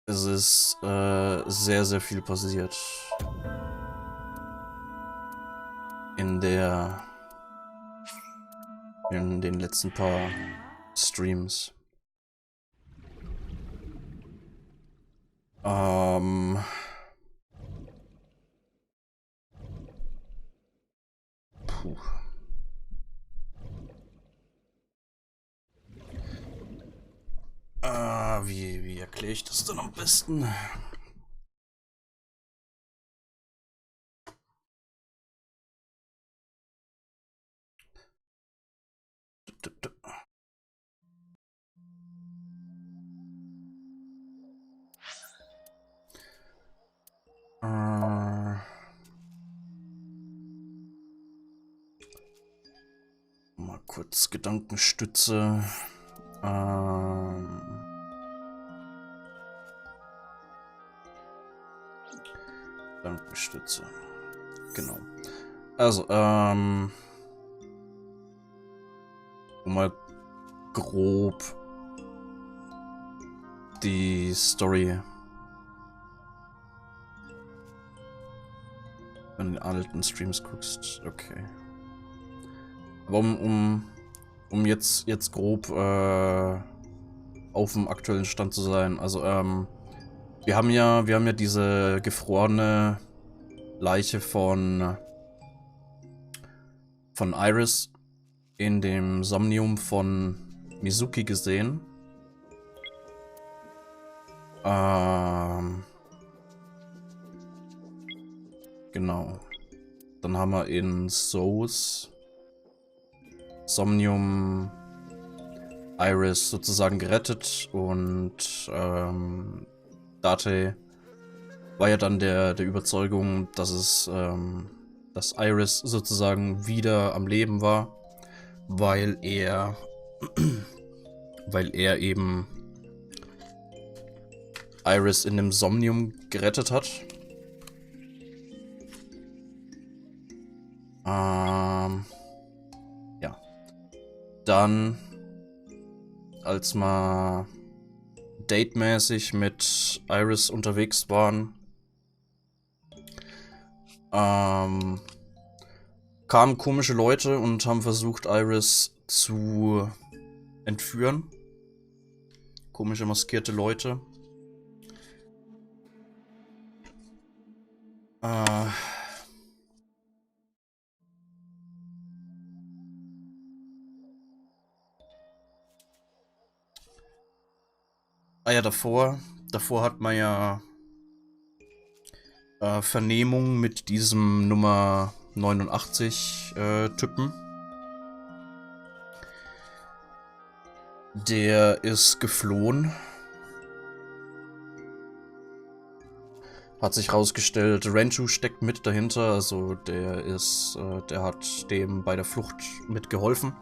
Es ist sehr, sehr viel passiert in den letzten paar Streams. Puh. Wie erkläre ich das denn am besten? Mal kurz Gedankenstütze. Gedankenstütze. Genau. Also, um mal grob die Story in den alten Streams guckst. Okay. Aber um jetzt grob auf dem aktuellen Stand zu sein. Also, wir haben ja diese gefrorene Leiche von Iris in dem Somnium von Mizuki gesehen. Genau. Dann haben wir in So's Somnium Iris sozusagen gerettet und Date war ja dann der Überzeugung, dass dass Iris sozusagen wieder am Leben war, weil er eben Iris in dem Somnium gerettet hat. Ja. Dann, als wir datemäßig mit Iris unterwegs waren, kamen komische Leute und haben versucht, Iris zu entführen. Komische maskierte Leute. Ja, davor hat man ja Vernehmung mit diesem Nummer 89 Typen. Der ist geflohen. Hat sich rausgestellt, Renju steckt mit dahinter, also der hat dem bei der Flucht mitgeholfen.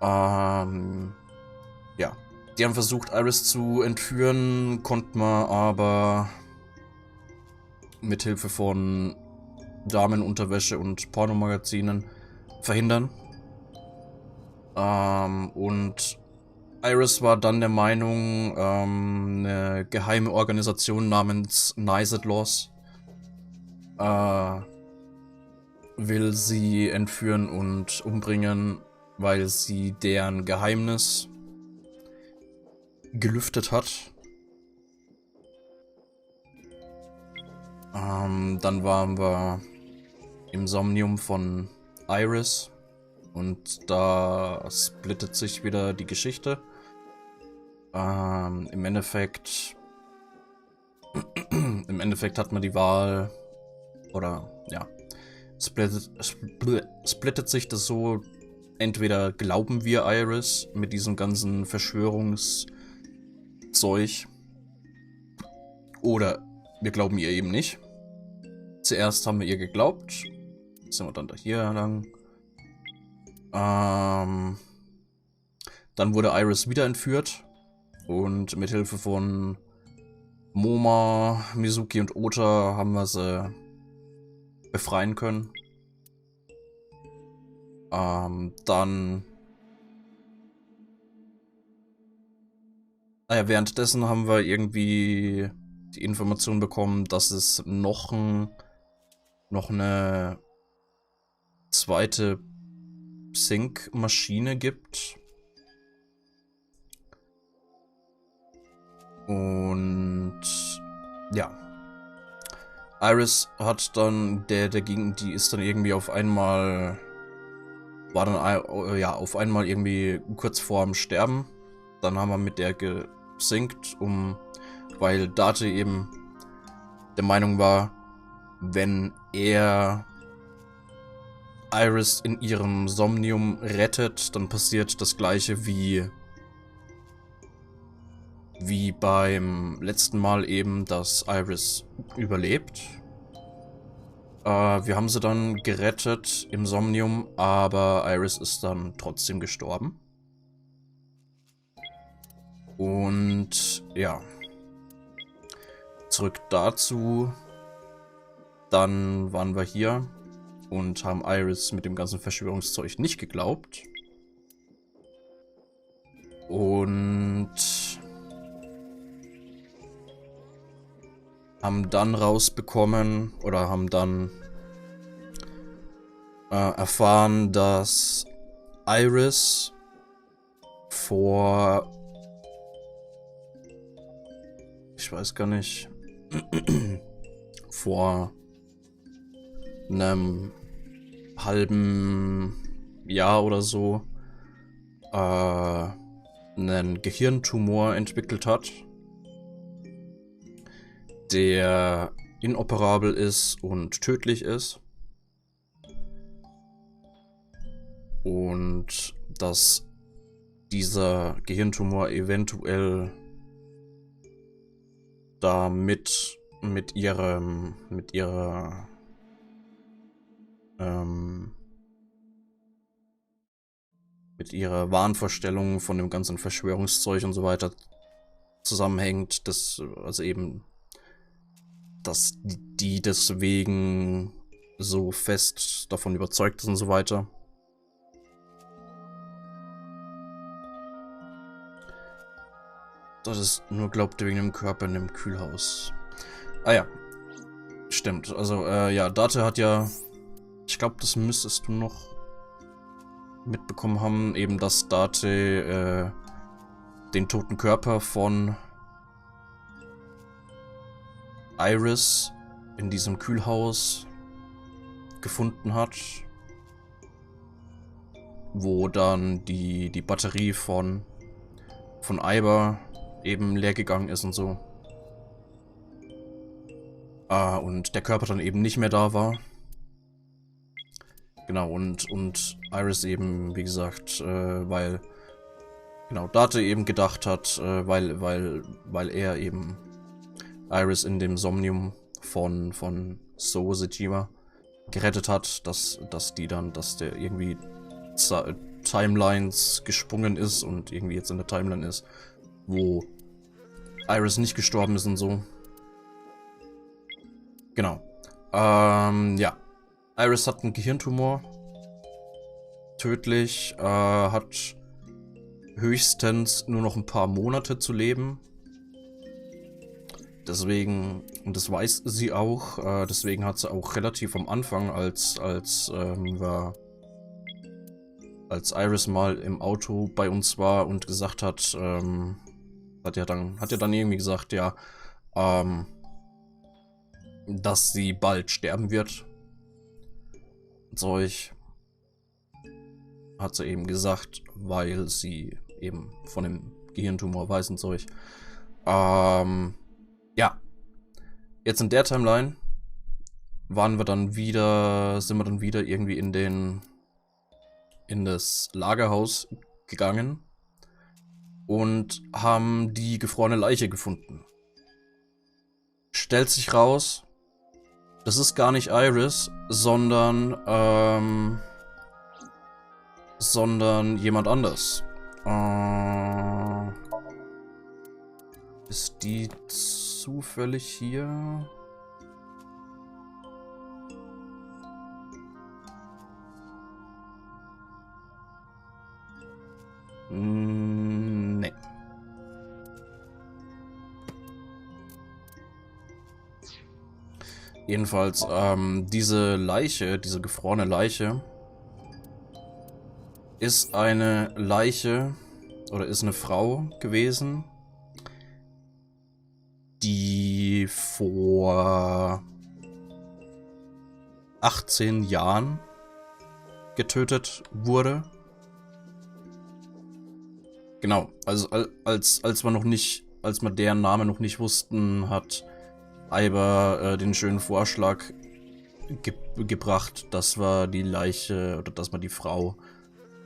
Ja, die haben versucht, Iris zu entführen, konnte man aber mithilfe von Damenunterwäsche und Pornomagazinen verhindern. Und Iris war dann der Meinung, eine geheime Organisation namens Nice Laws will sie entführen und umbringen, weil sie deren Geheimnis gelüftet hat. Dann waren wir im Somnium von Iris und da splittet sich wieder die Geschichte. Im Endeffekt hat man die Wahl, oder ja, splittet sich das so, entweder glauben wir Iris mit diesem ganzen Verschwörungszeug oder wir glauben ihr eben nicht. Zuerst haben wir ihr geglaubt, sind wir dann da hier lang. Dann wurde Iris wieder entführt und mit Hilfe von Moma, Mizuki und Ota haben wir sie befreien können. Dann Naja, währenddessen haben wir irgendwie die Information bekommen, dass es noch eine zweite Sync-Maschine gibt. Und ja. Iris hat dann, die ist dann irgendwie auf einmal, war dann ja auf einmal irgendwie kurz vorm Sterben. Dann haben wir mit der gesynkt, weil Date eben der Meinung war, wenn er Iris in ihrem Somnium rettet, dann passiert das gleiche wie beim letzten Mal eben, dass Iris überlebt. Wir haben sie dann gerettet im Somnium, aber Iris ist dann trotzdem gestorben. Und ja, zurück dazu. Dann waren wir hier und haben Iris mit dem ganzen Verschwörungszeug nicht geglaubt. Und haben dann rausbekommen oder haben dann erfahren, dass Iris vor, ich weiß gar nicht, vor einem halben Jahr oder so einen Gehirntumor entwickelt hat, der inoperabel ist und tödlich ist. Und dass dieser Gehirntumor eventuell da mit ihrer Wahnvorstellung von dem ganzen Verschwörungszeug und so weiter zusammenhängt, also eben, dass die deswegen so fest davon überzeugt ist und so weiter. Das ist nur glaubte wegen dem Körper in dem Kühlhaus. Ah ja, stimmt. Also ja, Date hat ja, ich glaube, das müsstest du noch mitbekommen haben, eben, dass Date den toten Körper von Iris in diesem Kühlhaus gefunden hat, wo dann die Batterie von Iber eben leer gegangen ist und so. Und der Körper dann eben nicht mehr da war. Genau, und Iris eben, wie gesagt, weil Date eben gedacht hat, weil er eben Iris in dem Somnium von Sejima gerettet hat, dass der irgendwie Timelines gesprungen ist und irgendwie jetzt in der Timeline ist, wo Iris nicht gestorben ist und so. Genau. Ja. Iris hat einen Gehirntumor. Tödlich. Hat höchstens nur noch ein paar Monate zu leben. Deswegen, und das weiß sie auch, deswegen hat sie auch relativ am Anfang, als Iris mal im Auto bei uns war und gesagt hat, hat ja dann irgendwie gesagt, ja, dass sie bald sterben wird. Zeug hat sie eben gesagt, weil sie eben von dem Gehirntumor weiß und Zeug. Ja. Jetzt in der Timeline sind wir dann wieder irgendwie in das Lagerhaus gegangen und haben die gefrorene Leiche gefunden. Stellt sich raus, das ist gar nicht Iris, sondern jemand anders. Ist die zufällig hier? Nee. Jedenfalls, diese Leiche, diese gefrorene Leiche, ist eine Leiche oder ist eine Frau gewesen, die vor 18 Jahren getötet wurde. Genau, also als wir deren Name noch nicht wussten, hat Iber den schönen Vorschlag gebracht, dass wir die Leiche oder dass wir die Frau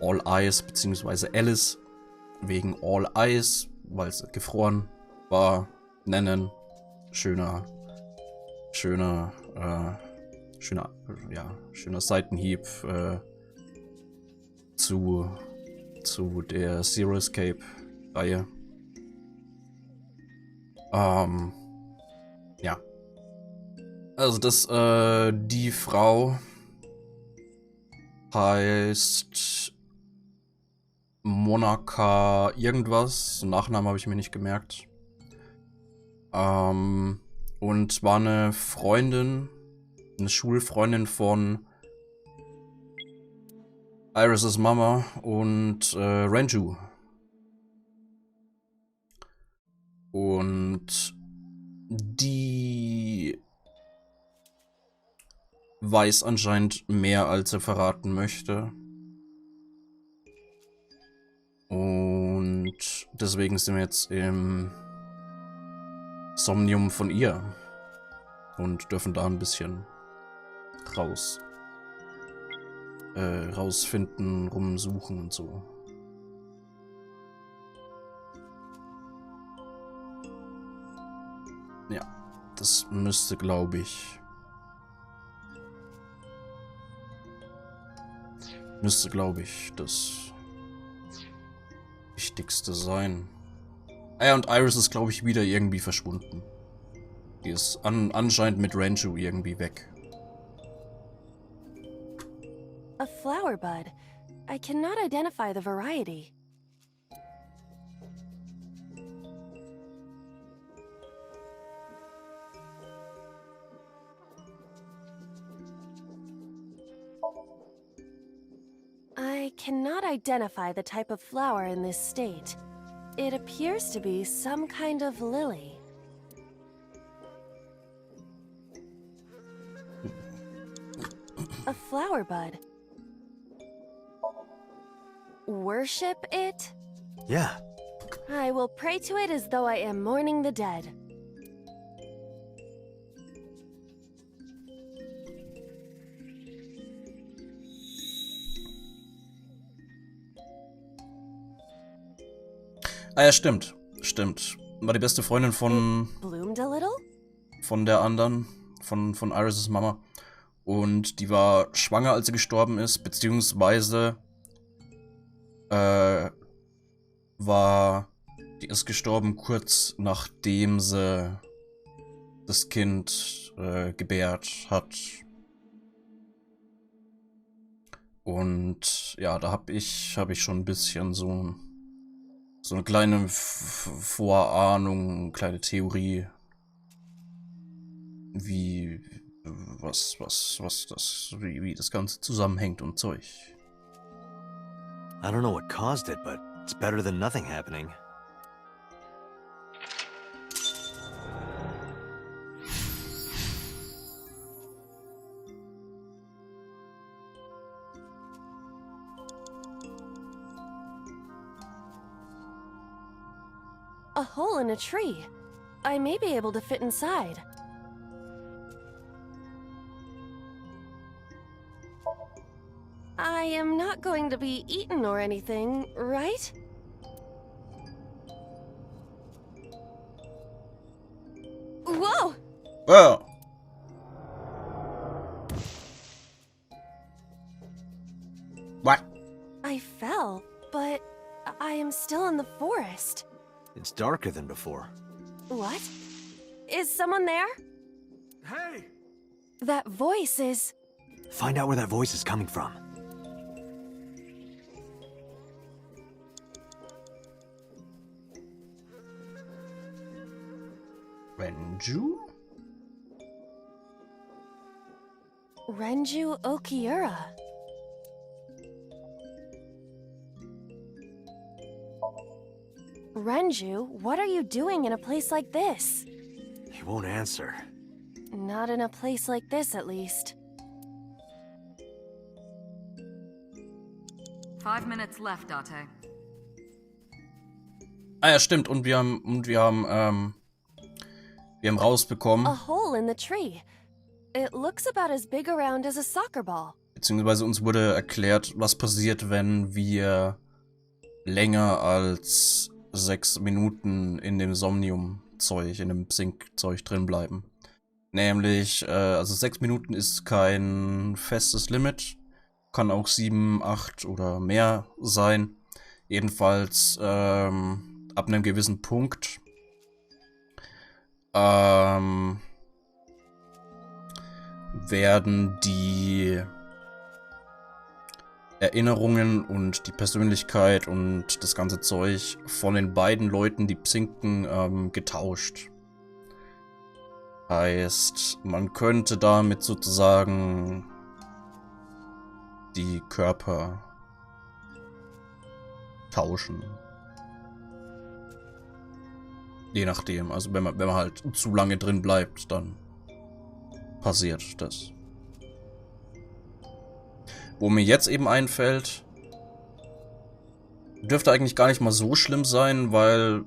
All Eyes bzw. Alice wegen All Eyes, weil es gefroren war, nennen. Schöner Seitenhieb zu der Zero Escape Reihe. Ja. Also die Frau heißt Monika irgendwas. Nachnamen habe ich mir nicht gemerkt. Und war eine Schulfreundin von Iris' Mama und Renju. Und die weiß anscheinend mehr, als er verraten möchte. Und deswegen sind wir jetzt im Somnium von ihr und dürfen da ein bisschen rausfinden, rumsuchen und so. Ja, das müsste, glaube ich, das Wichtigste sein. Ah ja, und Iris ist, glaube ich, wieder irgendwie verschwunden. Die ist anscheinend mit Renju irgendwie weg. A flower bud. I cannot identify the variety. I cannot identify the type of flower in this state. It appears to be some kind of lily. A flower bud. Worship it? Yeah. I will pray to it as though I am mourning the dead. Ah ja, stimmt. War die beste Freundin Bloomed a little? von der anderen, von Iris' Mama. Und die war schwanger, als sie gestorben ist, beziehungsweise die ist gestorben kurz nachdem sie das Kind gebärt hat. Und ja, da hab ich schon ein bisschen so eine kleine Vorahnung, eine kleine Theorie, wie das Ganze zusammenhängt und Zeug. I don't know what caused it, but it's better than nothing happening. A hole in a tree. I may be able to fit inside. I am not going to be eaten or anything, right? Whoa! Oh. What? I fell, but I am still in the forest. It's darker than before. What? Is someone there? Hey! That voice is... Find out where that voice is coming from. Renju? Renju Okiura. Renju, what are you doing in a place like this? He won't answer. Not in a place like this, at least. 5 minutes left, Date. Ah ja, stimmt. Und wir haben rausbekommen, A hole in the tree. It looks about as big around as a soccer ball. beziehungsweise uns wurde erklärt, was passiert, wenn wir länger als 6 Minuten in dem Somnium-Zeug, in dem Sync-Zeug drin bleiben. Nämlich, also 6 Minuten ist kein festes Limit. Kann auch 7, 8 oder mehr sein. Jedenfalls, ab einem gewissen Punkt werden die Erinnerungen und die Persönlichkeit und das ganze Zeug von den beiden Leuten, die sinken, getauscht. Heißt, man könnte damit sozusagen die Körper tauschen. Je nachdem, also wenn man halt zu lange drin bleibt, dann passiert das. Wo mir jetzt eben einfällt, dürfte eigentlich gar nicht mal so schlimm sein, weil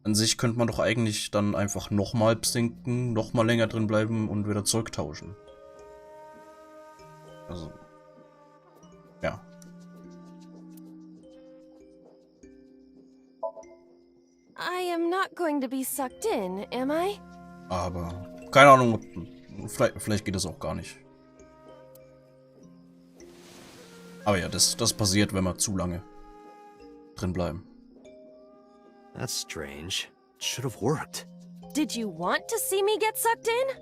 an sich könnte man doch eigentlich dann einfach nochmal sinken, nochmal länger drin bleiben und wieder zurücktauschen. Also, ja. I am not going to be sucked in, am I? Aber, keine Ahnung, vielleicht geht das auch gar nicht. Aber ja, das passiert, wenn wir zu lange drin bleiben. That's strange. It should have worked. Did you want to see me get sucked in?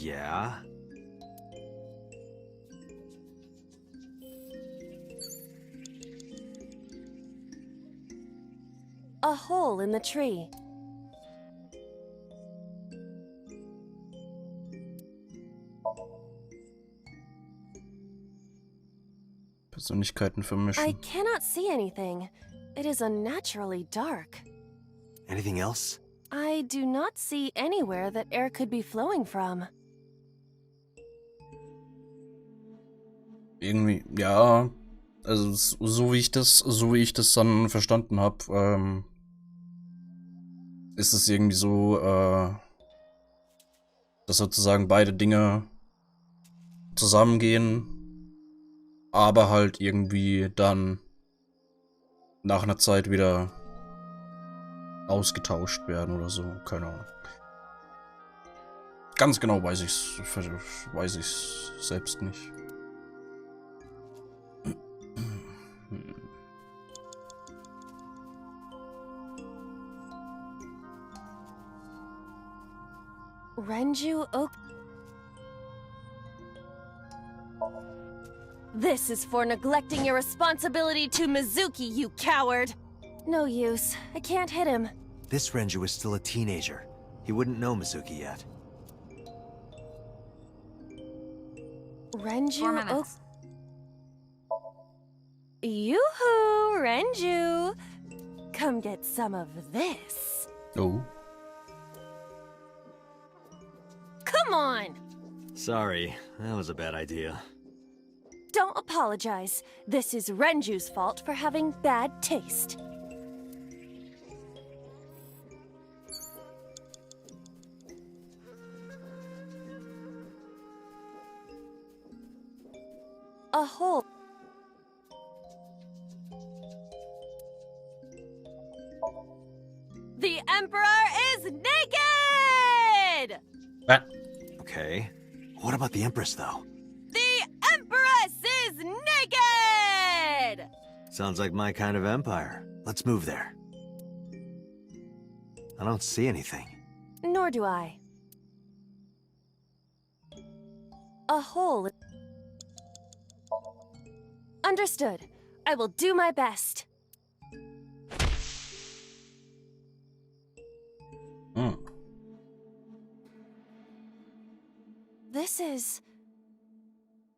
Yeah. A hole in the tree. Persönlichkeiten I vermischen. cannot see anything. It is unnaturally dark. Anything else? I do not see anywhere that air could be flowing from. Irgendwie, ja, also so wie ich das dann verstanden habe, ist es irgendwie so, dass sozusagen beide Dinge zusammengehen, aber halt irgendwie dann nach einer Zeit wieder ausgetauscht werden oder so, keine Ahnung. Ganz genau weiß ich's selbst nicht. Renju Ok. This is for neglecting your responsibility to Mizuki, you coward! No use. I can't hit him. This Renju is still a teenager. He wouldn't know Mizuki yet. 4 Renju Ok. minutes. Yoo-hoo, Renju! Come get some of this. Oh. Come on! Sorry, that was a bad idea. Don't apologize. This is Renju's fault for having bad taste. A hole. The Emperor is naked! Okay. What about the Empress, though? The Empress is naked! Sounds like my kind of empire. Let's move there. I don't see anything. Nor do I. A hole. Understood. I will do my best. This is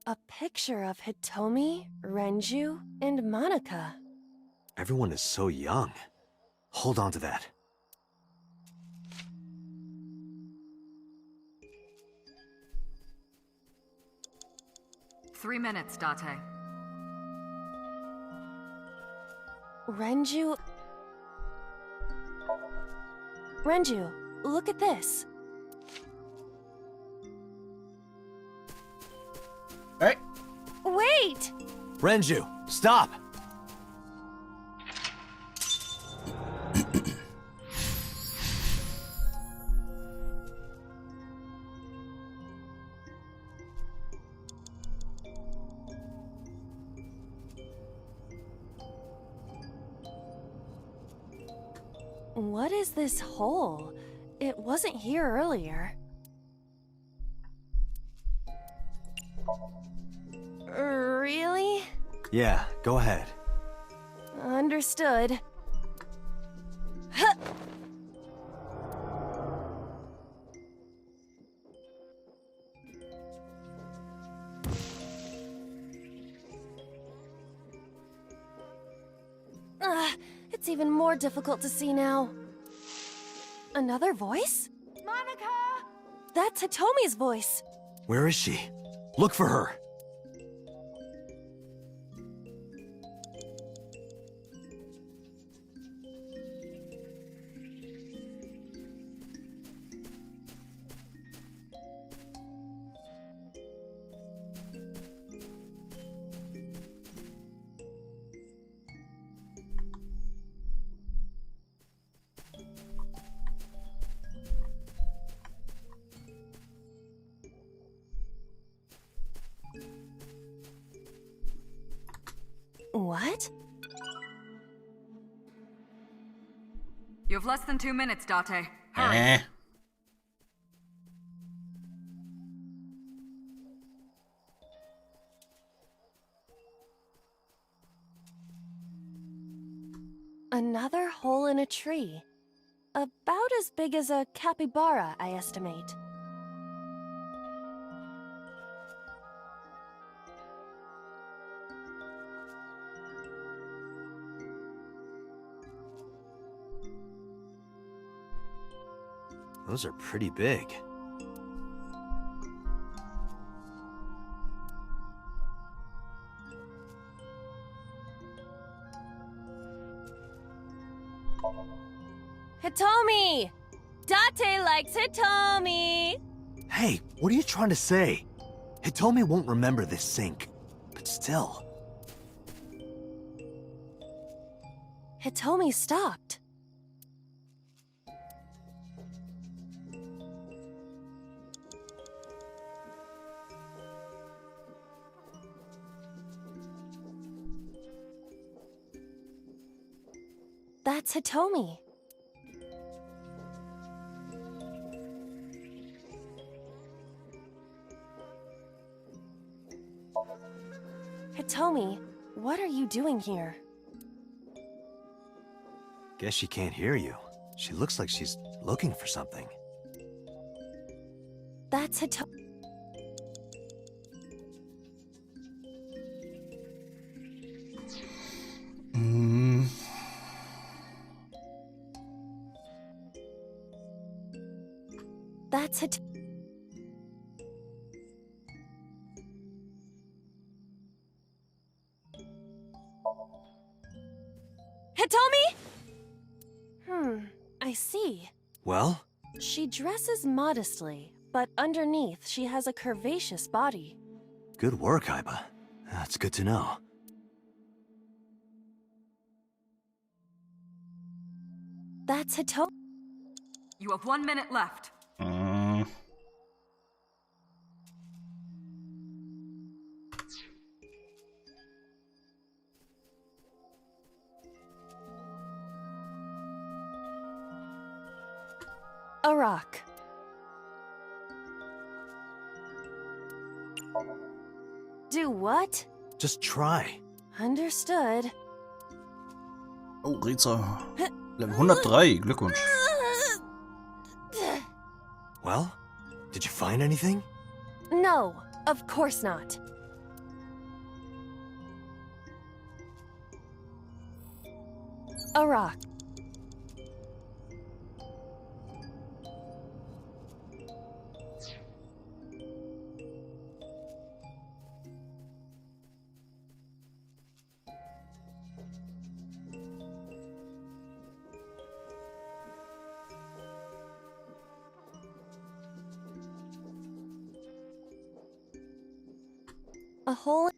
a picture of Hitomi, Renju, and Monica. Everyone is so young. Hold on to that. Three minutes, Date. Renju, look at this. Hey! Wait! Renju, stop! What is this hole? It wasn't here earlier. Really? Yeah, go ahead. Understood. Huh. It's even more difficult to see now. Another voice? Monica! That's Hitomi's voice. Where is she? Look for her. What? You have less than 2 minutes, Date. Hurry. Eh. Another hole in a tree. About as big as a capybara, I estimate. Those are pretty big. Hitomi! Date likes Hitomi! Hey, what are you trying to say? Hitomi won't remember this sink, but still. Hitomi stopped. That's Hitomi. Hitomi, what are you doing here? Guess she can't hear you. She looks like she's looking for something. That's Hitomi. That's it. Hitomi? I see. Well? She dresses modestly, but underneath she has a curvaceous body. Good work, Aiba. That's good to know. That's Hitomi. You have 1 minute left. A rock. Do what? Just try. Understood. Oh, Reza. Level 103. Glückwunsch. Well, did you find anything? No, of course not. A rock. A hole.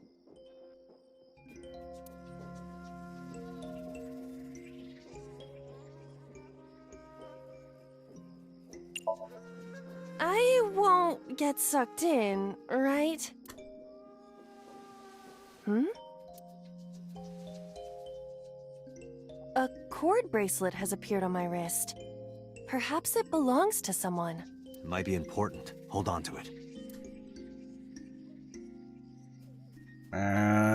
I won't get sucked in, right? A cord bracelet has appeared on my wrist. Perhaps it belongs to someone. It might be important. Hold on to it.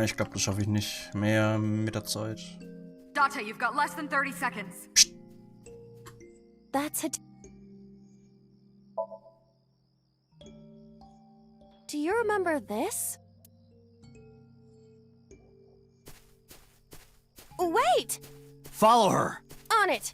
Ich glaube, das schaffe ich nicht mehr mit der Zeit. Date, you've got less than 30 seconds. That's it. Do you remember this? Wait! Follow her! On it!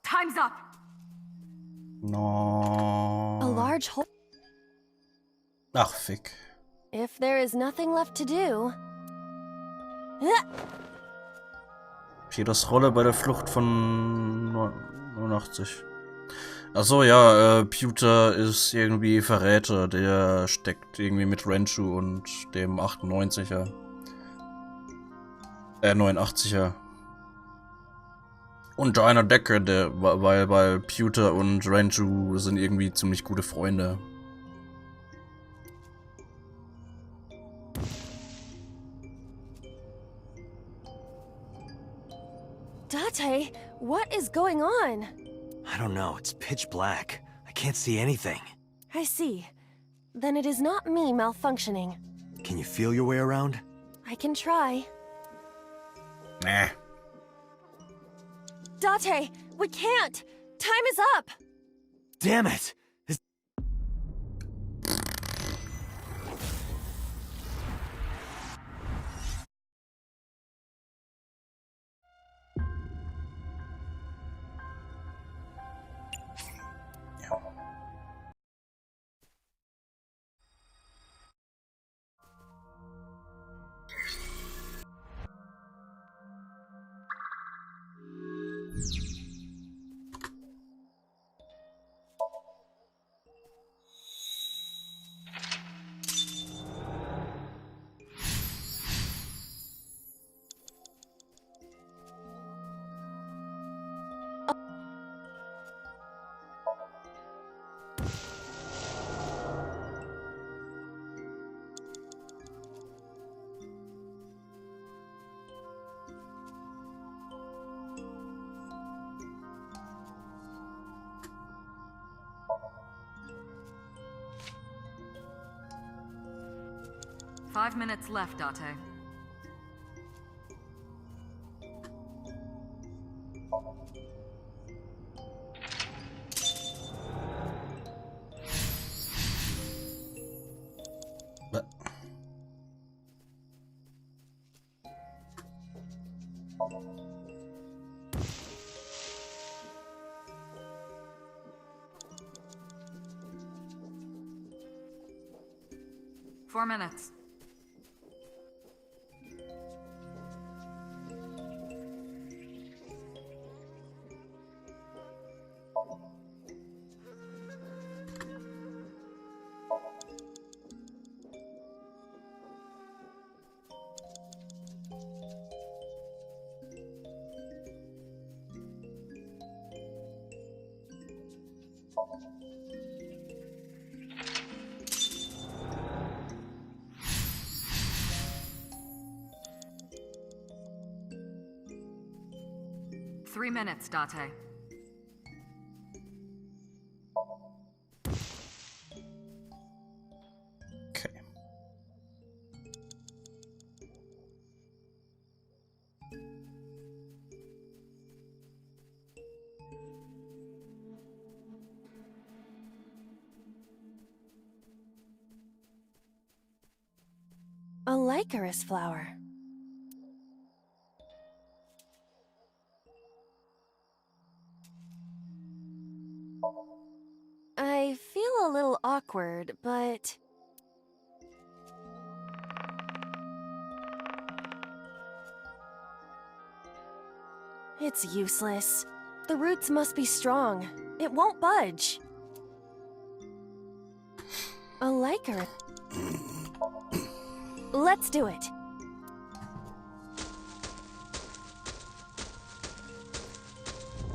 Time's up. No. A large hole. Ach, fick. If there is nothing left to do. Peters Rolle bei der Flucht von 89. Achso, ja, Pewter ist irgendwie Verräter. Der steckt irgendwie mit Renju und dem 98er. 89er. Unter einer Decke, weil Pewter und Renju sind irgendwie ziemlich gute Freunde. Date, what is going on? I don't know. It's pitch black. I can't see anything. I see. Then it is not me malfunctioning. Can you feel your way around? I can try. Nah. Date, we can't! Time is up! Damn it! Five minutes left, Date. What? 4 minutes. Three minutes, Date. Okay. licorice flower. I feel a little awkward, but... It's useless. The roots must be strong. It won't budge. A licorice. Let's do it.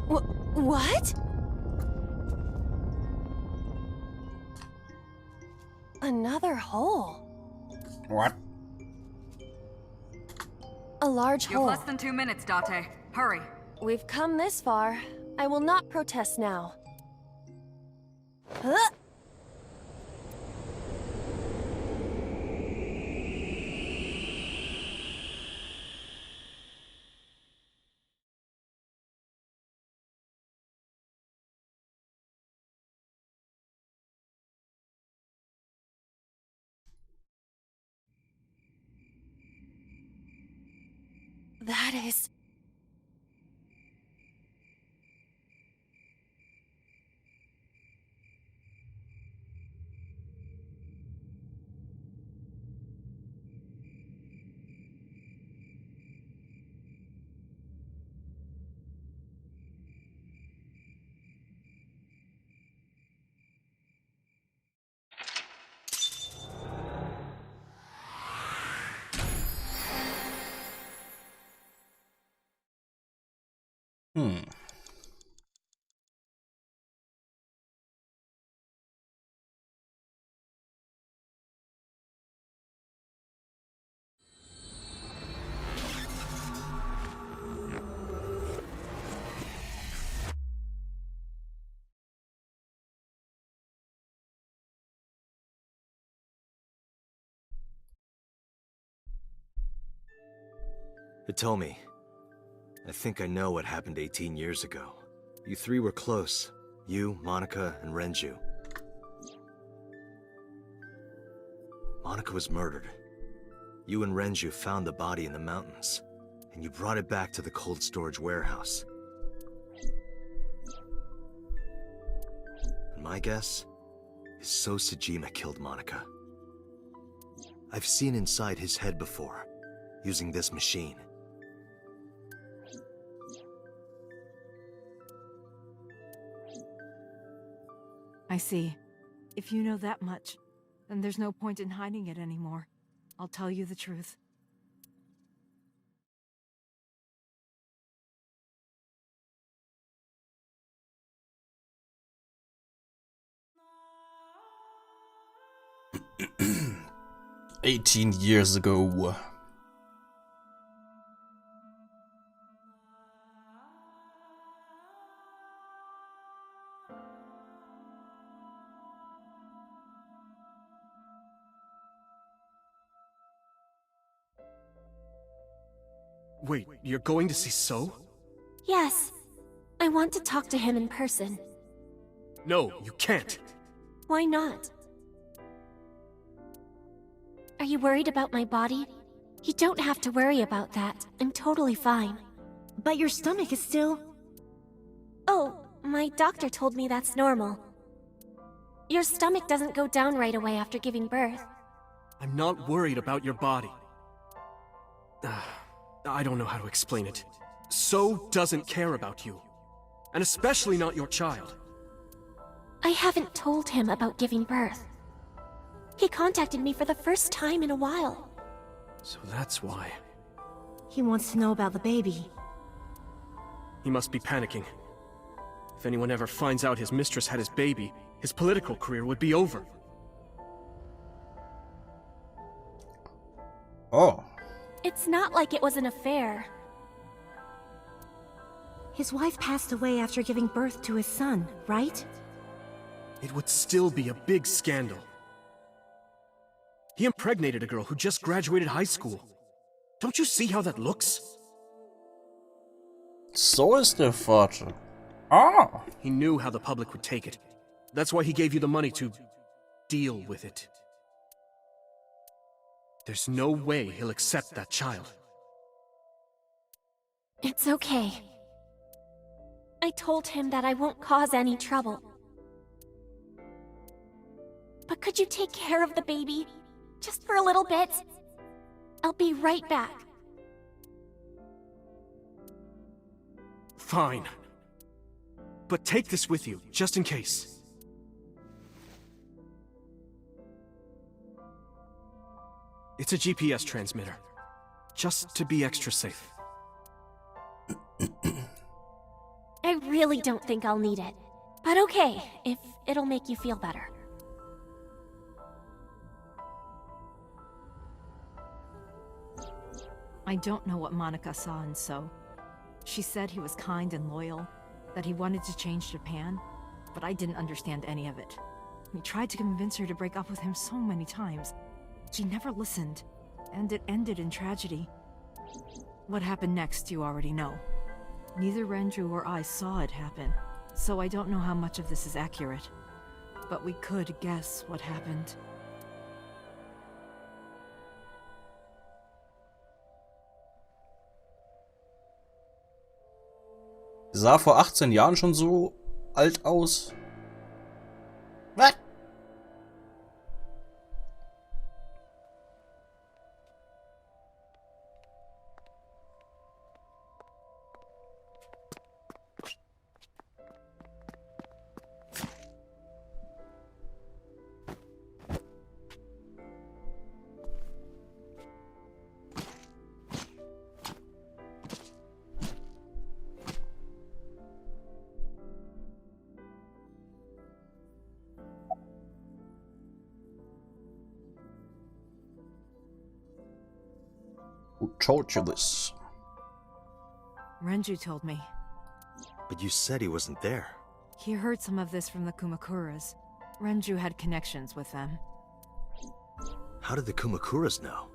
What? Another hole. What? A large You have hole. less than 2 minutes, Date. Hurry. We've come this far. I will not protest now. Huh? That is... Hmm. Hitomi, I think I know what happened 18 years ago. You three were close. You, Monica, and Renju. Monica was murdered. You and Renju found the body in the mountains, and you brought it back to the cold storage warehouse. And my guess is So Sejima killed Monica. I've seen inside his head before, using this machine. I see. If you know that much, then there's no point in hiding it anymore. I'll tell you the truth. $18 years ago. Wait, you're going to see So? Yes. I want to talk to him in person. No, you can't. Why not? Are you worried about my body? You don't have to worry about that. I'm totally fine. But your stomach is still... Oh, my doctor told me that's normal. Your stomach doesn't go down right away after giving birth. I'm not worried about your body. I don't know how to explain it. So doesn't care about you. And especially not your child. I haven't told him about giving birth. He contacted me for the first time in a while. So that's why. He wants to know about the baby. He must be panicking. If anyone ever finds out his mistress had his baby, his political career would be over. Oh. It's not like it was an affair. His wife passed away after giving birth to his son, right? It would still be a big scandal. He impregnated a girl who just graduated high school. Don't you see how that looks? So ist der Vater. Ah. He knew how the public would take it. That's why he gave you the money to deal with it. There's no way he'll accept that child. It's okay. I told him that I won't cause any trouble. But could you take care of the baby? Just for a little bit? I'll be right back. Fine. But take this with you, just in case. It's a GPS transmitter. Just to be extra safe. I really don't think I'll need it. But okay, if it'll make you feel better. I don't know what Monica saw in So. She said he was kind and loyal, that he wanted to change Japan, but I didn't understand any of it. He tried to convince her to break up with him so many times. She never listened, and it ended in tragedy. What happened next, you already know. Neither Renju or I saw it happen, so I don't know how much of this is accurate. But we could guess what happened. Sie sah vor 18 Jahren schon so alt aus. Was? Who told you this? Renju told me. But you said he wasn't there. He heard some of this from the Kumakuras. Renju had connections with them. How did the Kumakuras know?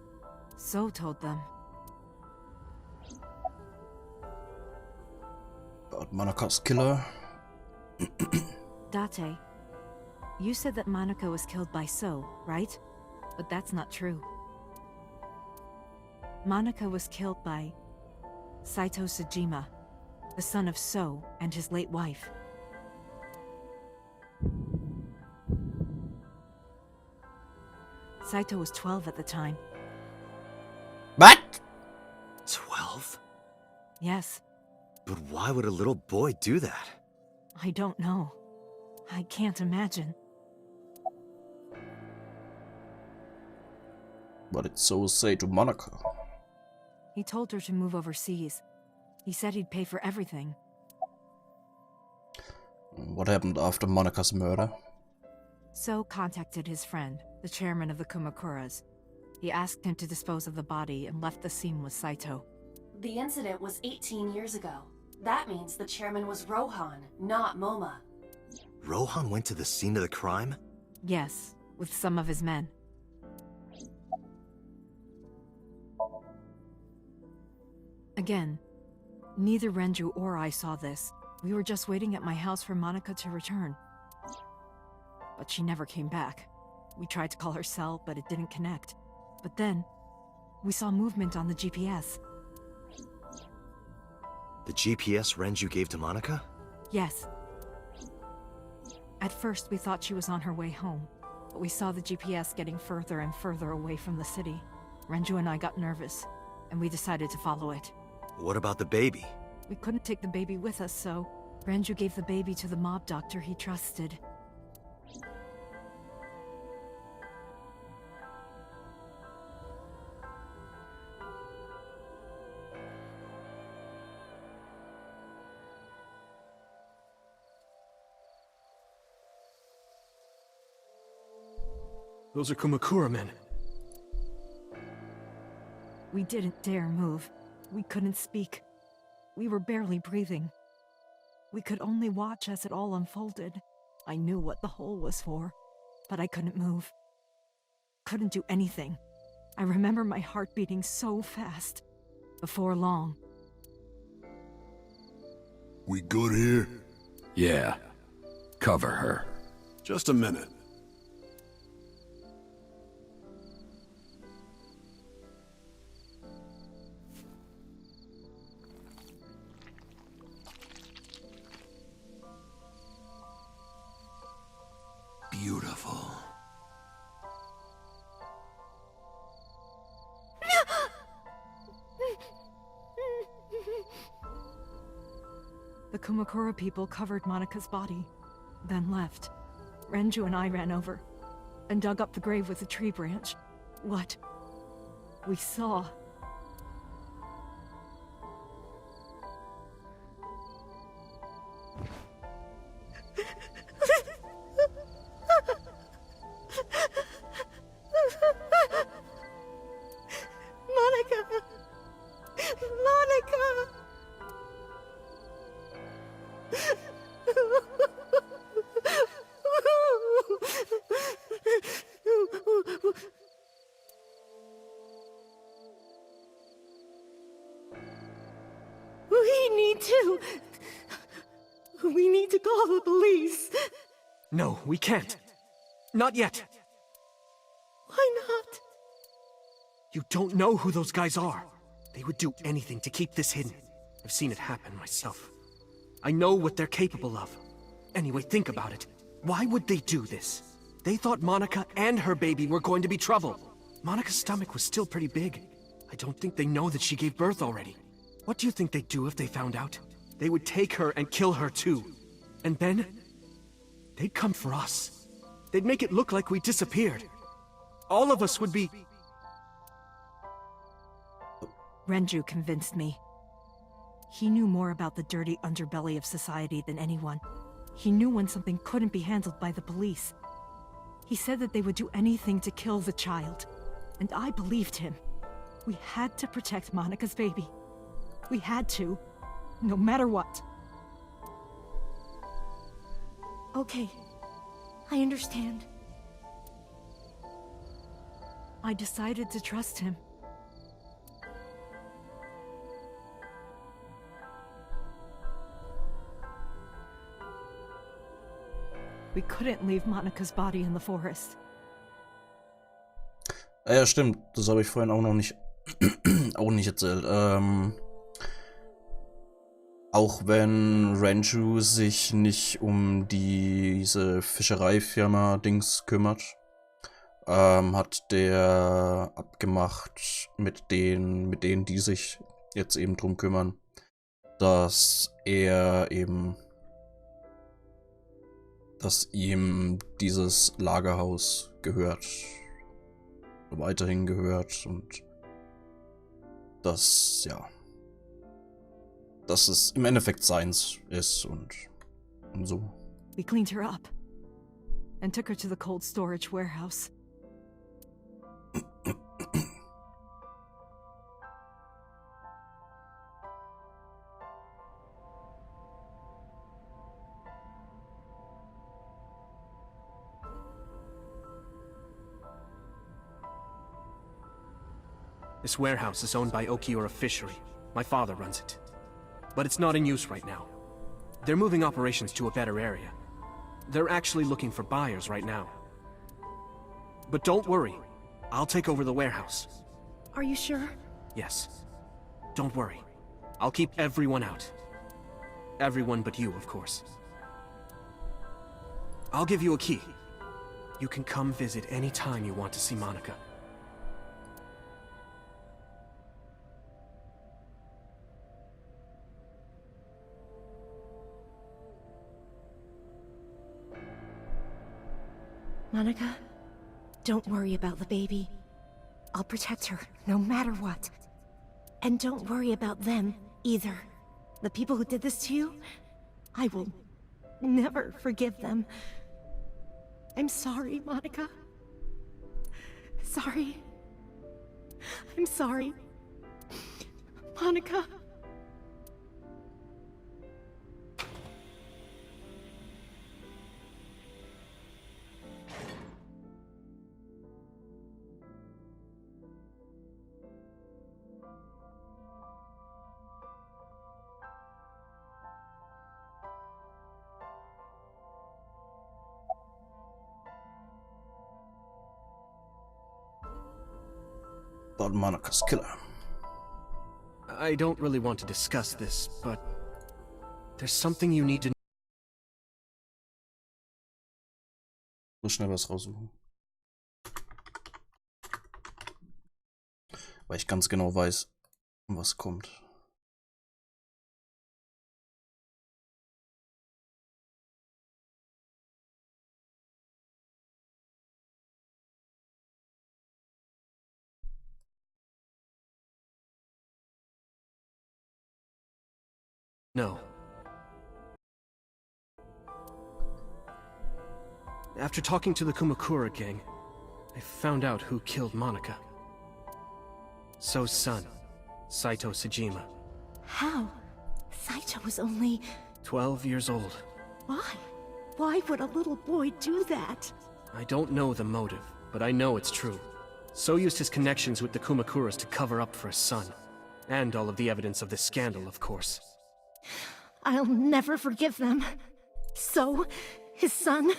So told them. About Monika's killer. Date, you said that Monica was killed by So, right? But that's not true. Monica was killed by Saito Sejima, the son of So and his late wife. Saito was 12 at the time. What? 12? Yes, But why would a little boy do that? I don't know. I can't imagine. What did So say to Monica? He told her to move overseas. He said he'd pay for everything. What happened after Monika's murder? So contacted his friend, the chairman of the Kumakuras. He asked him to dispose of the body and left the scene with Saito. The incident was 18 years ago. That means the chairman was Rohan, not Moma. Rohan went to the scene of the crime? Yes, with some of his men. Again, neither Renju or I saw this. We were just waiting at my house for Monica to return. But she never came back. We tried to call her cell, but it didn't connect. But then, we saw movement on the GPS. The GPS Renju gave to Monica? Yes. At first, we thought she was on her way home, but we saw the GPS getting further and further away from the city. Renju and I got nervous, and we decided to follow it. What about the baby? We couldn't take the baby with us, so Renju gave the baby to the mob doctor he trusted. Those are Kumakura men. We didn't dare move. We couldn't speak. We were barely breathing. We could only watch as it all unfolded. I knew what the hole was for, but I couldn't move. Couldn't do anything. I remember my heart beating so fast. Before long. We good here? Yeah. Cover her. Just a minute. Beautiful. The Kumakura people covered Monika's body, then left. Renju and I ran over, and dug up the grave with a tree branch. What we saw... We need to call the police. No, we can't. Not yet. Why not? You don't know who those guys are. They would do anything to keep this hidden. I've seen it happen myself. I know what they're capable of. Anyway, think about it. Why would they do this? They thought Monika and her baby were going to be trouble. Monika's stomach was still pretty big. I don't think they know that she gave birth already. What do you think they'd do if they found out? They would take her and kill her too. And then, they'd come for us. They'd make it look like we disappeared. All of us would be... Renju convinced me. He knew more about the dirty underbelly of society than anyone. He knew when something couldn't be handled by the police. He said that they would do anything to kill the child. And I believed him. We had to protect Monika's baby. We had to, no matter what. Okay, I understand. I decided to trust him. We couldn't leave Monika's body in the forest. Ja, stimmt. Das habe ich vorhin auch noch nicht, auch nicht erzählt. Auch wenn Renju sich nicht um diese Fischereifirma-Dings kümmert, hat der abgemacht mit denen, die sich jetzt eben drum kümmern, dass ihm dieses Lagerhaus gehört, weiterhin gehört und dass es im Endeffekt seins ist und so. We cleaned her up and took her to the cold storage warehouse. This warehouse is owned by Okiura Fishery. My father runs it. But it's not in use right now. They're moving operations to a better area. They're actually looking for buyers right now. But don't worry. I'll take over the warehouse. Are you sure? Yes. Don't worry. I'll keep everyone out. Everyone but you, of course. I'll give you a key. You can come visit any time you want to see Monika. Monika, don't worry about the baby. I'll protect her, no matter what. And don't worry about them, either. The people who did this to you, I will never forgive them. I'm sorry, Monika. Sorry. I'm sorry. Monika. About Monika's killer. I don't really want to discuss this, but there's something you need to Muss schnell was raussuchen. Weil ich ganz genau weiß, was kommt. No. After talking to the Kumakura gang, I found out who killed Monica. So's son, Saito Sejima. How? Saito was only... 12 years old. Why? Why would a little boy do that? I don't know the motive, but I know it's true. So used his connections with the Kumakuras to cover up for his son. And all of the evidence of this scandal, of course. I'll never forgive them. So, his son,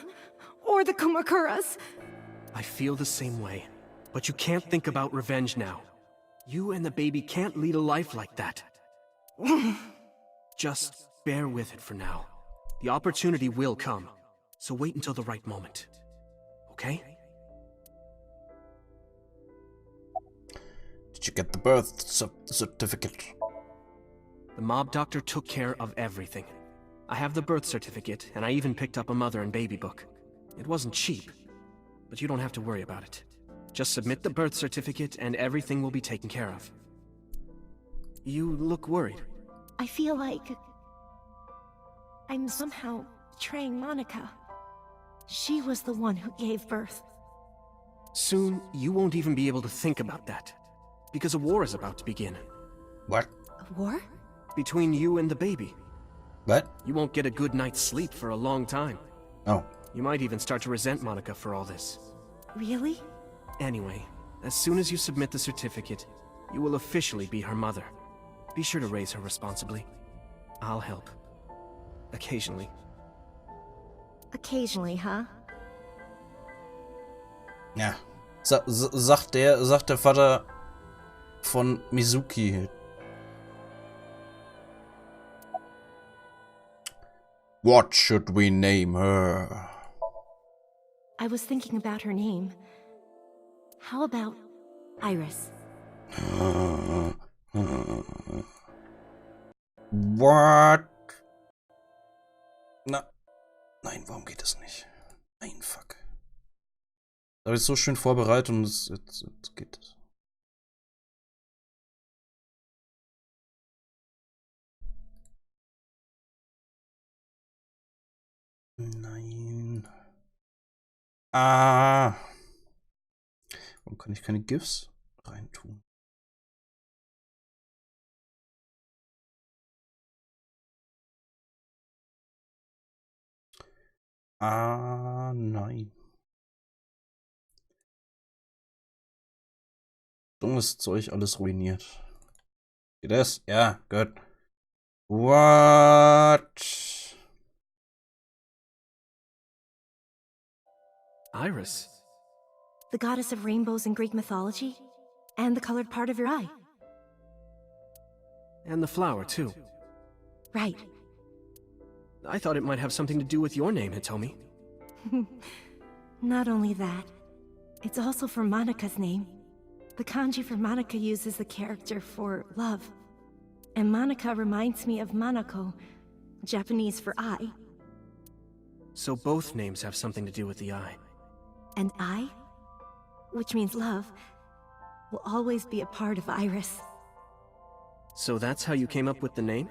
or the Kumakuras. I feel the same way. But you can't think about revenge now. You and the baby can't lead a life like that. Just bear with it for now. The opportunity will come. So wait until the right moment. Okay? Did you get the birth certificate? The mob doctor took care of everything. I have the birth certificate, and I even picked up a mother and baby book. It wasn't cheap, but you don't have to worry about it. Just submit the birth certificate, and everything will be taken care of. You look worried. I feel like... I'm somehow betraying Monica. She was the one who gave birth. Soon, you won't even be able to think about that. Because a war is about to begin. What? A war? Between you and the baby. What? You won't get a good night's sleep for a long time. Oh. You might even start to resent Monica for all this. Really? Anyway, as soon as you submit the certificate, you will officially be her mother. Be sure to raise her responsibly. I'll help. Occasionally. Occasionally, huh? Ja. Sagt der Vater von Mizuki. What should we name her? I was thinking about her name. How about Iris? What? Nein, warum geht das nicht? Nein, fuck. Da habe ich so schön vorbereitet und jetzt geht es. Nein. Ah. Warum kann ich keine GIFs reintun? Ah, nein. Dummes Zeug, alles ruiniert. Geht das? Ja, gut. What? Iris? The goddess of rainbows in Greek mythology? And the colored part of your eye? And the flower, too. Right. I thought it might have something to do with your name, Hitomi. Not only that, it's also for Monica's name. The kanji for Monica uses the character for love. And Monica reminds me of Manako, Japanese for eye. So both names have something to do with the eye. And I, which means love, will always be a part of Iris. So that's how you came up with the name?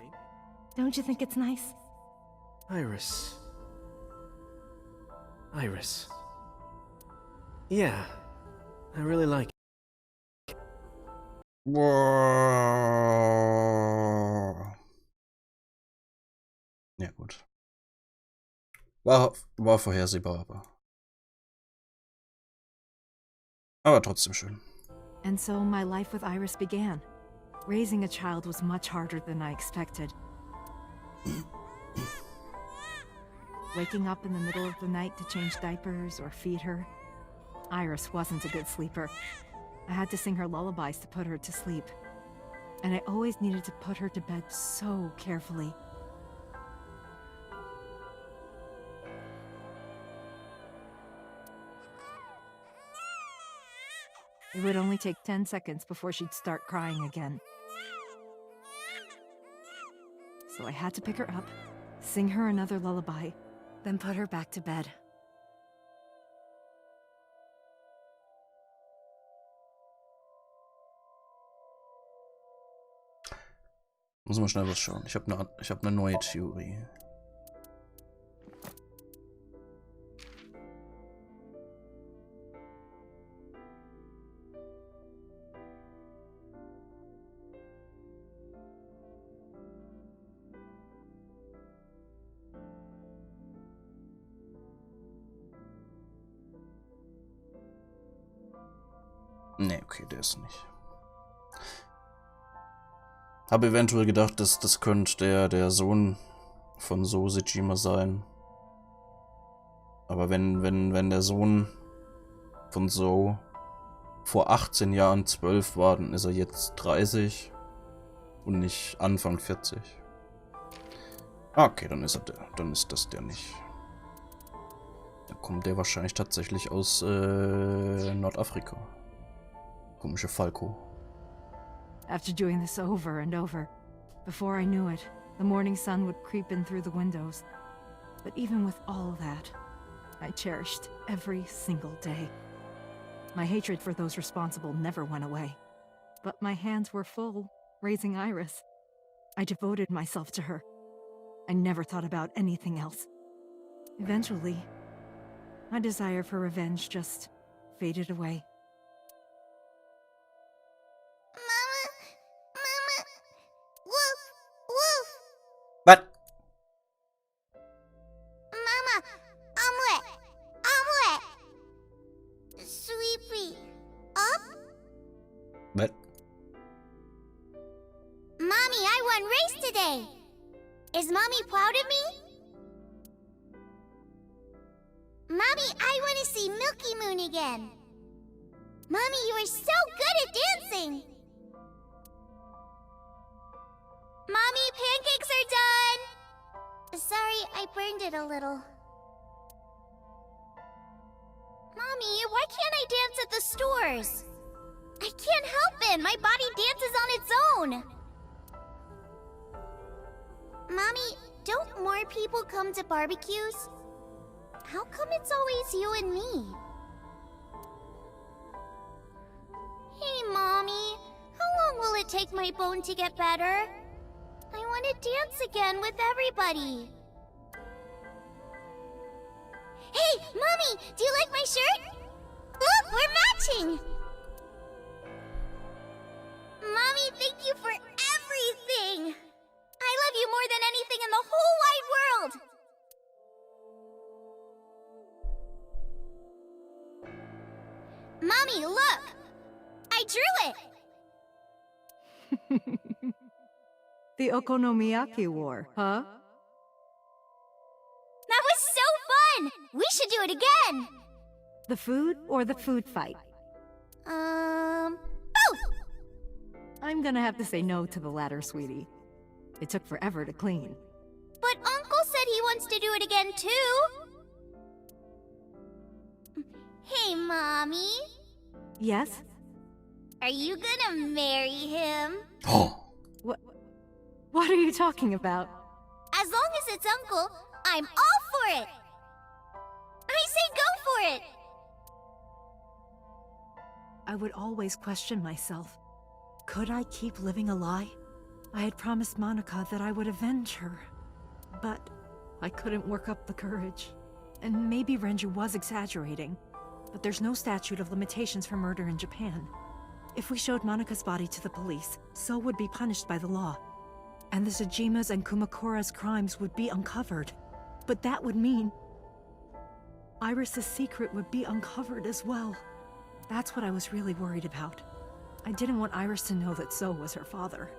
Don't you think it's nice? Iris. Iris. Yeah, I really like it. Ja, gut. War vorhersehbar, aber trotzdem schön. And so my life with Iris began. Raising a child was much harder than I expected. Waking up in the middle of the night to change diapers or feed her. Iris wasn't a good sleeper. I had to sing her lullabies to put her to sleep. And I always needed to put her to bed so carefully. It would only take 10 seconds before she'd start crying again. So I had to pick her up, sing her another lullaby, then put her back to bed. Muss mal schnell was schauen. Ich hab eine neue Theorie. Nee, okay, der ist nicht. Habe eventuell gedacht, dass das könnte der Sohn von So Sejima sein. Aber wenn der Sohn von So vor 18 Jahren 12 war, dann ist er jetzt 30 und nicht Anfang 40. Ah, okay, dann ist das der nicht. Dann kommt der wahrscheinlich tatsächlich aus Nordafrika. Komische Falco. After doing this over and over, before I knew it, the morning sun would creep in through the windows. But even with all of that, I cherished every single day. My hatred for those responsible never went away. But my hands were full, raising Iris. I devoted myself to her. I never thought about anything else. Eventually, my desire for revenge just faded away. Was? Mama, omelet! Omelet! Sweetie, up? Was? Mommy, I won race today! Is Mommy proud of me? Mommy, I want to see Milky Moon again! Mommy, you are so good at dancing! Mommy, pancakes are done! Sorry, I burned it a little. Mommy, why can't I dance at the stores? I can't help it, my body dances on its own! Mommy, don't more people come to barbecues? How come it's always you and me? Hey, Mommy, how long will it take my bone to get better? I want to dance again with everybody. Hey, Mommy, do you like my shirt? Look, we're matching! Mommy, thank you for everything! I love you more than anything in the whole wide world! Mommy, look! I drew it! The Okonomiyaki War, huh? That was so fun! We should do it again! The food or the food fight? Both! I'm gonna have to say no to the latter, sweetie. It took forever to clean. But Uncle said he wants to do it again, too! Hey, Mommy. Yes? Are you gonna marry him? Oh. What are you talking about? As long as it's Uncle, I'm all for it! I say go for it! I would always question myself. Could I keep living a lie? I had promised Monica that I would avenge her. But I couldn't work up the courage. And maybe Renju was exaggerating. But there's no statute of limitations for murder in Japan. If we showed Monica's body to the police, So would be punished by the law. And the Sejima's and Kumakura's crimes would be uncovered. But that would mean Iris's secret would be uncovered as well. That's what I was really worried about. I didn't want Iris to know that So was her father.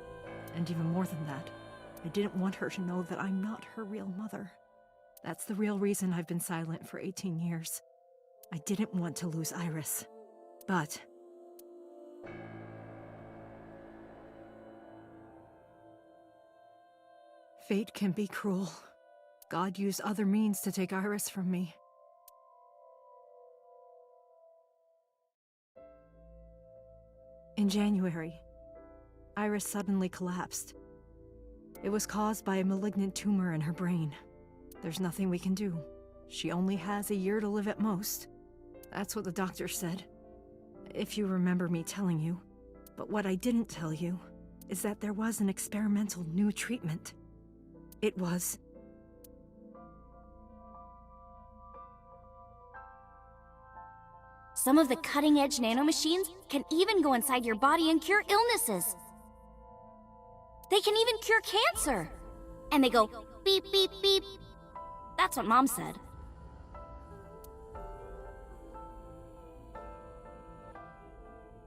And even more than that, I didn't want her to know that I'm not her real mother. That's the real reason I've been silent for 18 years. I didn't want to lose Iris. But fate can be cruel. God used other means to take Iris from me. In January, Iris suddenly collapsed. It was caused by a malignant tumor in her brain. There's nothing we can do. She only has a year to live at most. That's what the doctor said. If you remember me telling you. But what I didn't tell you is that there was an experimental new treatment. It was... Some of the cutting-edge nanomachines can even go inside your body and cure illnesses. They can even cure cancer. And they go beep, beep, beep. That's what Mom said.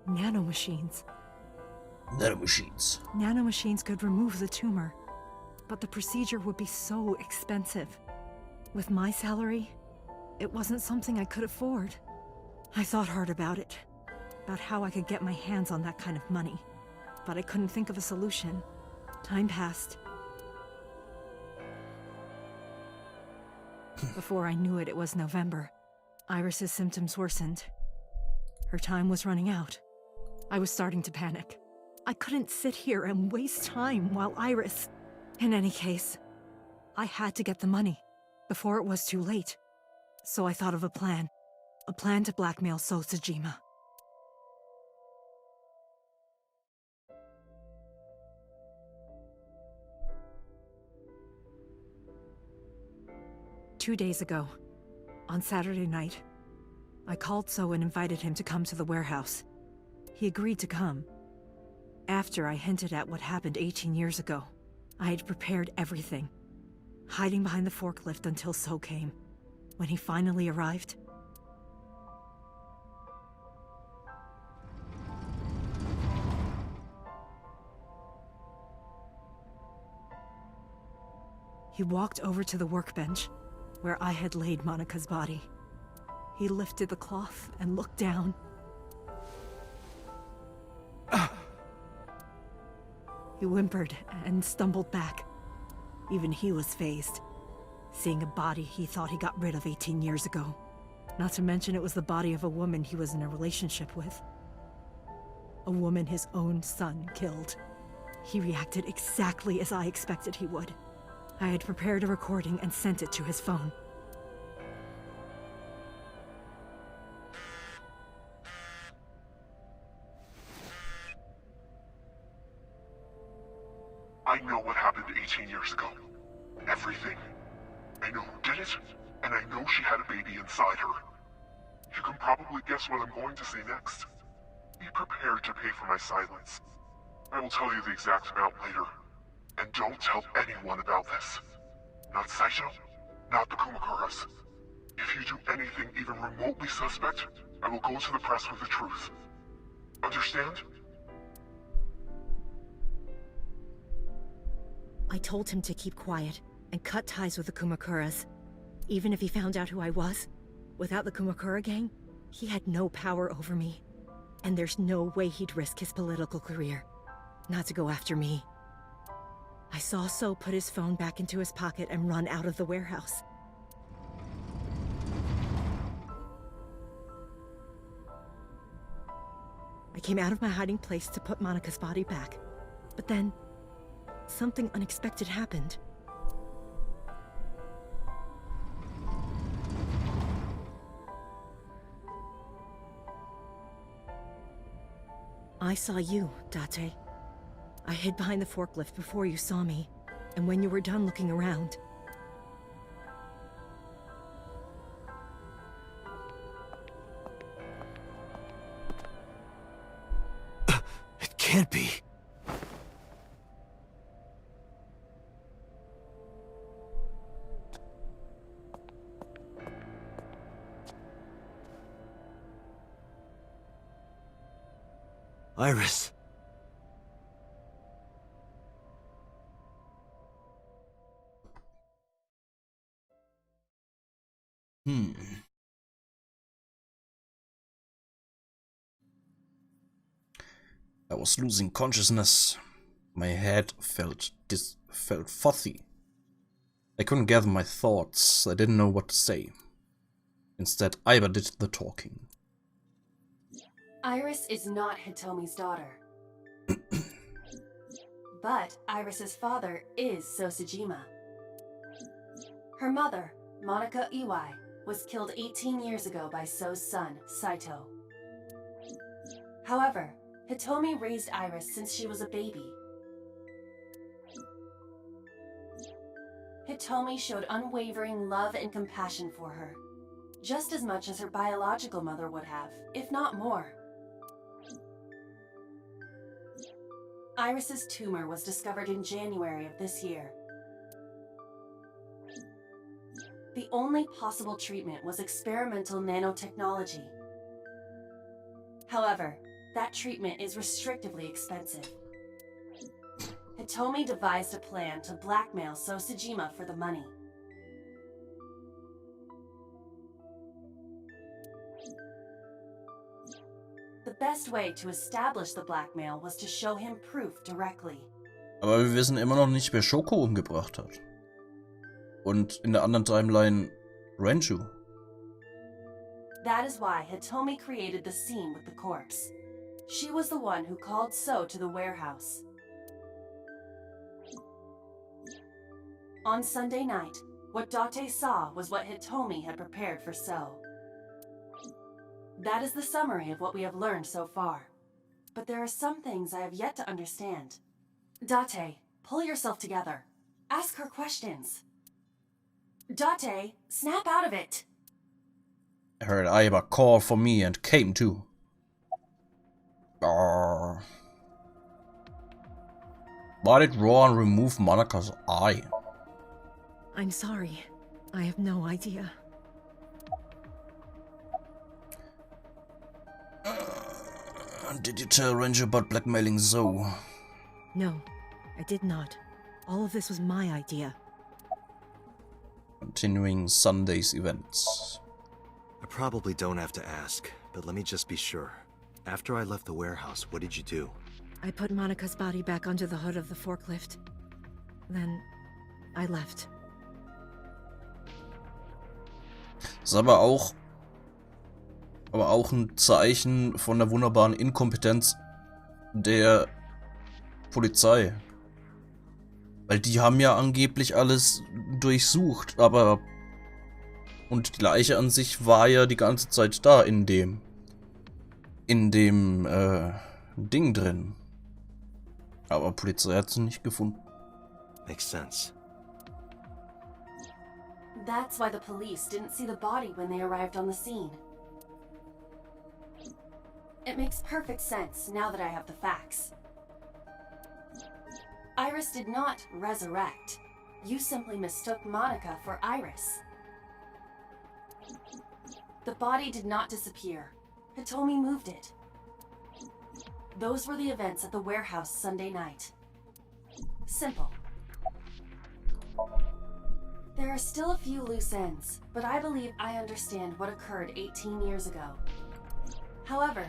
Nanomachines. Nanomachines. Nanomachines could remove the tumor, but the procedure would be so expensive. With my salary, it wasn't something I could afford. I thought hard about it, about how I could get my hands on that kind of money, but I couldn't think of a solution. Time passed. Before I knew it, it was November. Iris's symptoms worsened. Her time was running out. I was starting to panic. I couldn't sit here and waste time while Iris... In any case, I had to get the money before it was too late. So I thought of a plan. A plan to blackmail So Tsujima. Two days ago, on Saturday night, I called So and invited him to come to the warehouse. He agreed to come. After I hinted at what happened 18 years ago, I had prepared everything, hiding behind the forklift until So came. When he finally arrived, he walked over to the workbench where I had laid Monika's body. He lifted the cloth and looked down. He whimpered and stumbled back. Even he was fazed, seeing a body he thought he got rid of 18 years ago. Not to mention it was the body of a woman he was in a relationship with. A woman his own son killed. He reacted exactly as I expected he would. I had prepared a recording and sent it to his phone. I know what happened 18 years ago. Everything. I know who did it, and I know she had a baby inside her. You can probably guess what I'm going to say next. Be prepared to pay for my silence. I will tell you the exact amount later. And don't tell anyone about this. Not Saito, not the Kumakuras. If you do anything even remotely suspect, I will go to the press with the truth. Understand? I told him to keep quiet and cut ties with the Kumakuras. Even if he found out who I was, without the Kumakura gang, he had no power over me. And there's no way he'd risk his political career, not to go after me. I saw So put his phone back into his pocket and run out of the warehouse. I came out of my hiding place to put Monika's body back, but then something unexpected happened. I saw you, Date. I hid behind the forklift before you saw me, and when you were done looking around... It can't be. Iris. I was losing consciousness. My head felt fuzzy. I couldn't gather my thoughts. I didn't know what to say. Instead, Iva did the talking. Iris is not Hitomi's daughter. But Iris's father is Sosajima. Her mother, Monica Iwai, was killed 18 years ago by So's son, Saito. However, Hitomi raised Iris since she was a baby. Hitomi showed unwavering love and compassion for her, just as much as her biological mother would have, if not more. Iris's tumor was discovered in January of this year. The only possible treatment was experimental nanotechnology. However, that treatment is restrictively expensive. Hitomi devised a plan to blackmail Sosajima for the money. The best way to establish the blackmail was to show him proof directly. Aber wir wissen immer noch nicht, wer Shoko umgebracht hat. Und in der anderen Timeline Renju. That is why Hitomi created the scene with the corpse. She was the one who called So to the warehouse. On Sunday night, what Date saw was what Hitomi had prepared for So. That is the summary of what we have learned so far. But there are some things I have yet to understand. Date, pull yourself together. Ask her questions. Date, snap out of it! I heard Aiba call for me and came too. Why did Rohan remove Monika's eye? I'm sorry. I have no idea. Did you tell Renju about blackmailing Zoe? No, I did not. All of this was my idea. Continuing Sunday's events. I probably don't have to ask, but let me just be sure. After I left the warehouse, what did you do? I put Monika's body back under the hood of the forklift. Then, I left. Das ist aber auch ein Zeichen von der wunderbaren Inkompetenz der Polizei. Weil die haben ja angeblich alles durchsucht, aber... Und die Leiche an sich war ja die ganze Zeit da in dem Ding drin. Aber Polizei hat sie nicht gefunden. Makes sense. That's why the police didn't see the body when they arrived on the scene. It makes perfect sense now that I have the facts. Iris did not resurrect. You simply mistook Monica for Iris. The body did not disappear. Hitomi moved it. Those were the events at the warehouse Sunday night. Simple. There are still a few loose ends, but I believe I understand what occurred 18 years ago. However,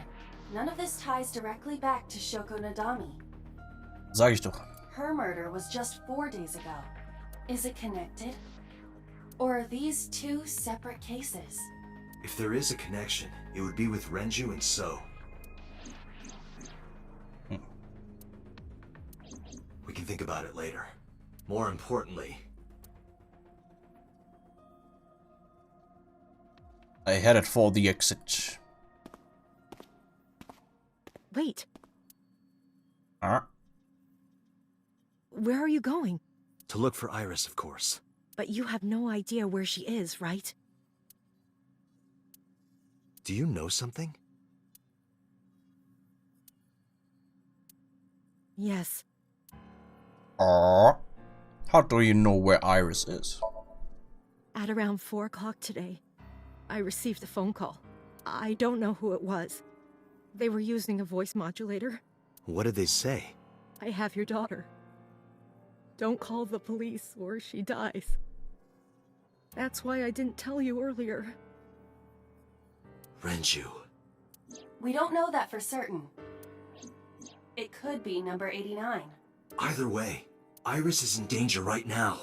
none of this ties directly back to Shoko Nadami. Sag ich doch. Her murder was just 4 days ago. Is it connected? Or are these two separate cases? If there is a connection, it would be with Renju and So. We can think about it later. More importantly... I headed for the exit. Wait. Huh? Where are you going? To look for Iris, of course. But you have no idea where she is, right? Do you know something? Yes. How do you know where Iris is? At around 4 o'clock today, I received a phone call. I don't know who it was. They were using a voice modulator. What did they say? I have your daughter. Don't call the police or she dies. That's why I didn't tell you earlier. Renju. We don't know that for certain. It could be number 89. Either way, Iris is in danger right now.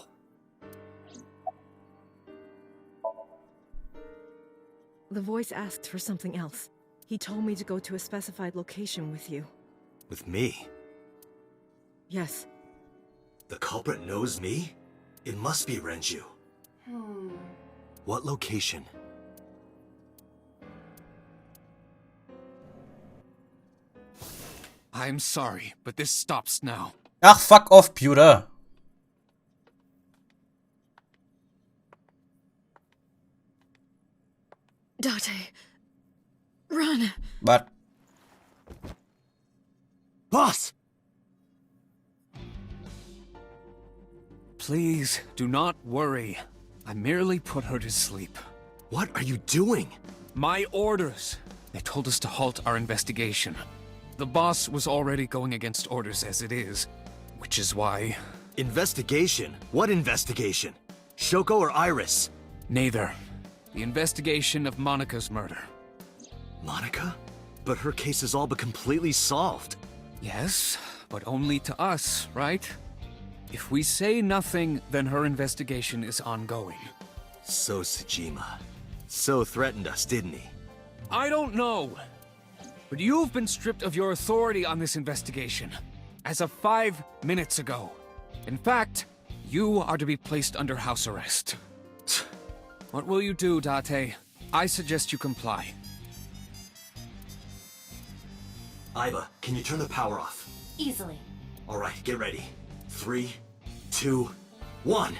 The voice asked for something else. He told me to go to a specified location with you. With me? Yes. The culprit knows me? It must be Renju. What location? I'm sorry, but this stops now. Ach, fuck off, Pewter. Date, run. What? Boss! Please, do not worry. I merely put her to sleep. What are you doing? My orders. They told us to halt our investigation. The boss was already going against orders as it is, which is why... Investigation? What investigation? Shoko or Iris? Neither. The investigation of Monika's murder. Monica? But her case is all but completely solved. Yes, but only to us, right? If we say nothing, then her investigation is ongoing. So Tsujima. So threatened us, didn't he? I don't know. But you've been stripped of your authority on this investigation, as of 5 minutes ago. In fact, you are to be placed under house arrest. What will you do, Date? I suggest you comply. Aiba, can you turn the power off? Easily. Alright, get ready. 3, 2, 1.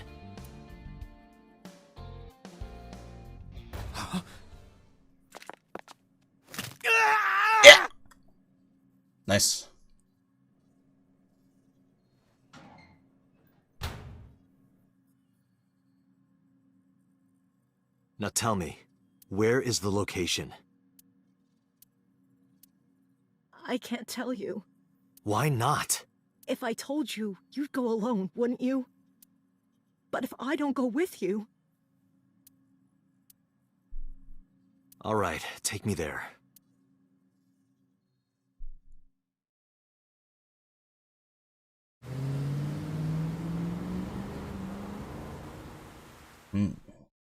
Yeah. Nice. Now tell me, where is the location? I can't tell you. Why not? If I told you, you'd go alone, wouldn't you? But if I don't go with you... Alright, take me there.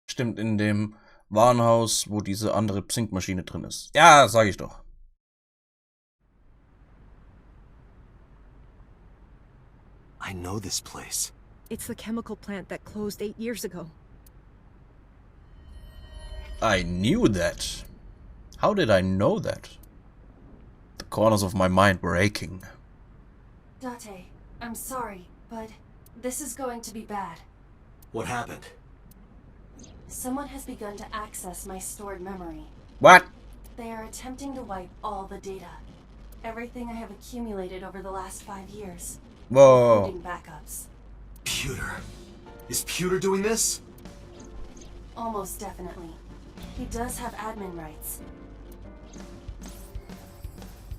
Stimmt, in dem Warenhaus, wo diese andere Zinkmaschine drin ist. Ja, sag ich doch. I know this place. It's the chemical plant that closed 8 years ago. I knew that. How did I know that? The corners of my mind were aching. Date, I'm sorry, but this is going to be bad. What happened? Someone has begun to access my stored memory. What? They are attempting to wipe all the data. Everything I have accumulated over the last 5 years. Whoa. Including backups. Pewter. Is Pewter doing this? Almost definitely. He does have admin rights.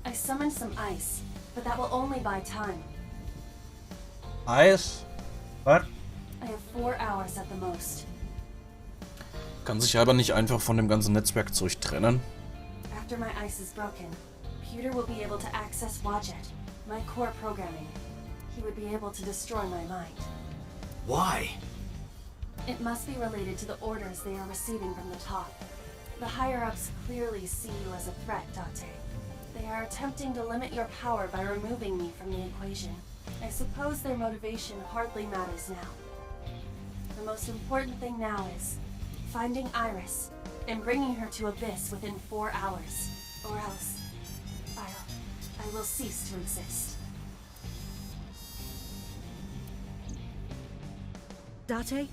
I summoned some ice, but that will only buy time. Eis? Was? I have 4 hours at the most. Kann sich aber nicht einfach von dem ganzen Netzwerkzeug trennen. After my ice is broken, Pewter will be able to access Wadjet, my core programming. He would be able to destroy my mind. Why? It must be related to the orders they are receiving from the top. The higher-ups clearly see you as a threat, Date. They are attempting to limit your power by removing me from the equation. I suppose their motivation hardly matters now. The most important thing now is finding Iris and bringing her to Abyss within 4 hours. Or else, I will cease to exist. Date?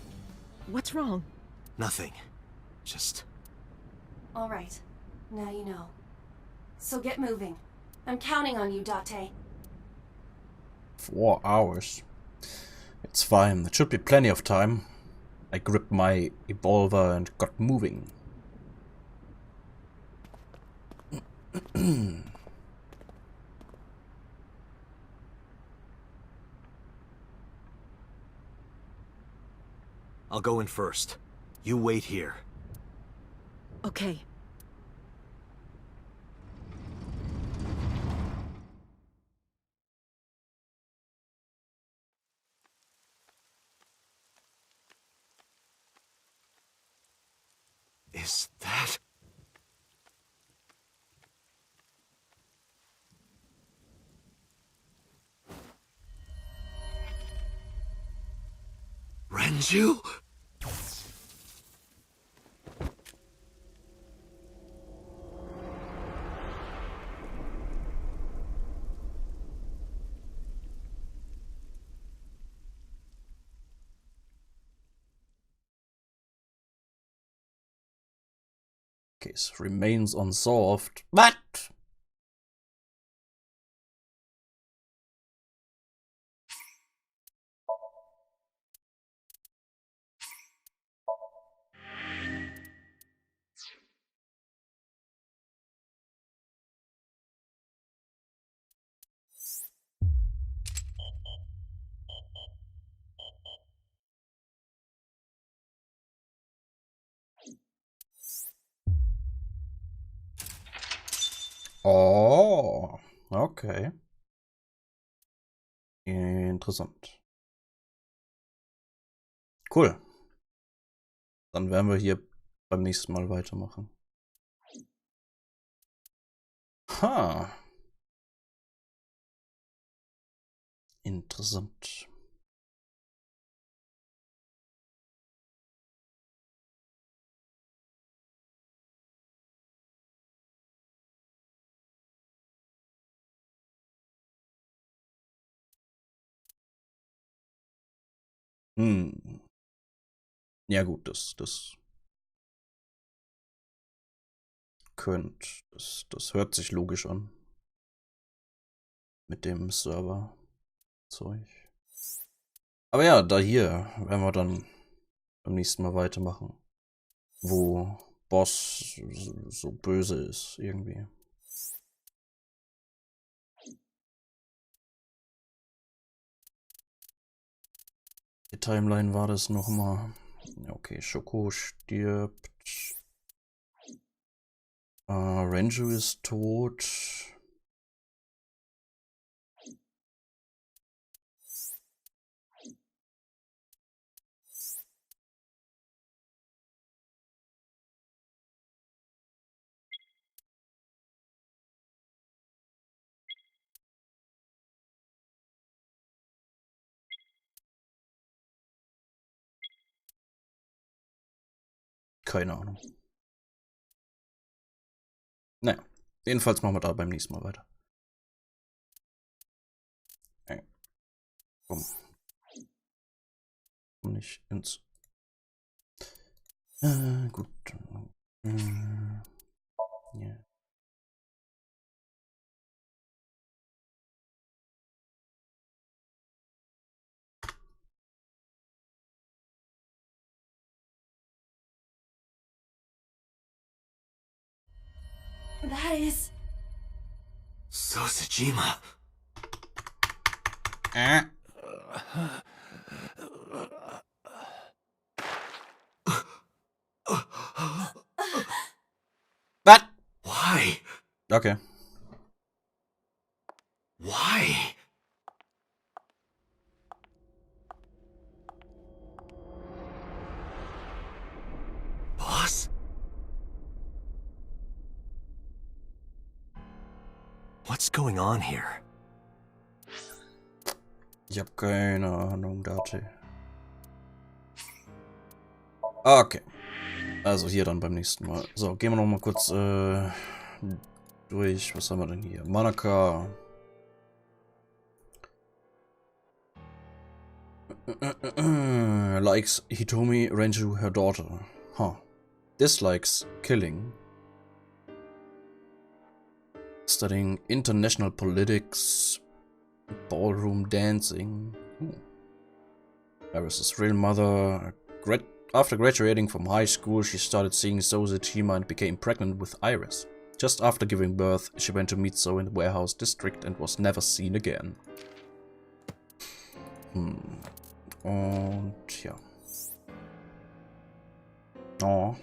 What's wrong? Nothing. Just... All right. Now you know. So get moving. I'm counting on you, Date. 4 hours. It's fine. There should be plenty of time. I gripped my evolver and got moving. I'll go in first. You wait here. Okay. Is that... Renju? Case remains unsolved. What? Oh, okay. Interessant. Cool. Dann werden wir hier beim nächsten Mal weitermachen. Ha. Interessant. Hm. Ja gut, das könnt. Das hört sich logisch an. Mit dem Server-Zeug. Aber ja, da hier werden wir dann beim nächsten Mal weitermachen. Wo Boss so böse ist, irgendwie. Die Timeline war das nochmal. Okay, Schoko stirbt. Renju ist tot. Keine Ahnung. Naja, jedenfalls machen wir da beim nächsten Mal weiter. Okay. Komm. Komm nicht ins... gut. Yeah. That is... Sosajima. What? Why? Okay. Why? Boss? What's going on here? Ich habe keine Ahnung, Date. Okay. Also hier dann beim nächsten Mal. So, gehen wir noch mal kurz durch. Was haben wir denn hier? Manaka. Likes Hitomi Renju, her daughter. Huh. Dislikes killing. Studying international politics. Ballroom dancing. Iris' real mother. After graduating from high school, she started seeing Sosajima and became pregnant with Iris. Just after giving birth, she went to meet So in the warehouse district and was never seen again. Und ja. Oh.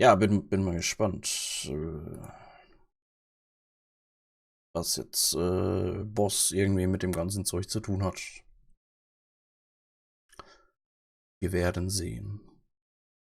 Ja, bin mal gespannt, was jetzt Boss irgendwie mit dem ganzen Zeug zu tun hat. Wir werden sehen.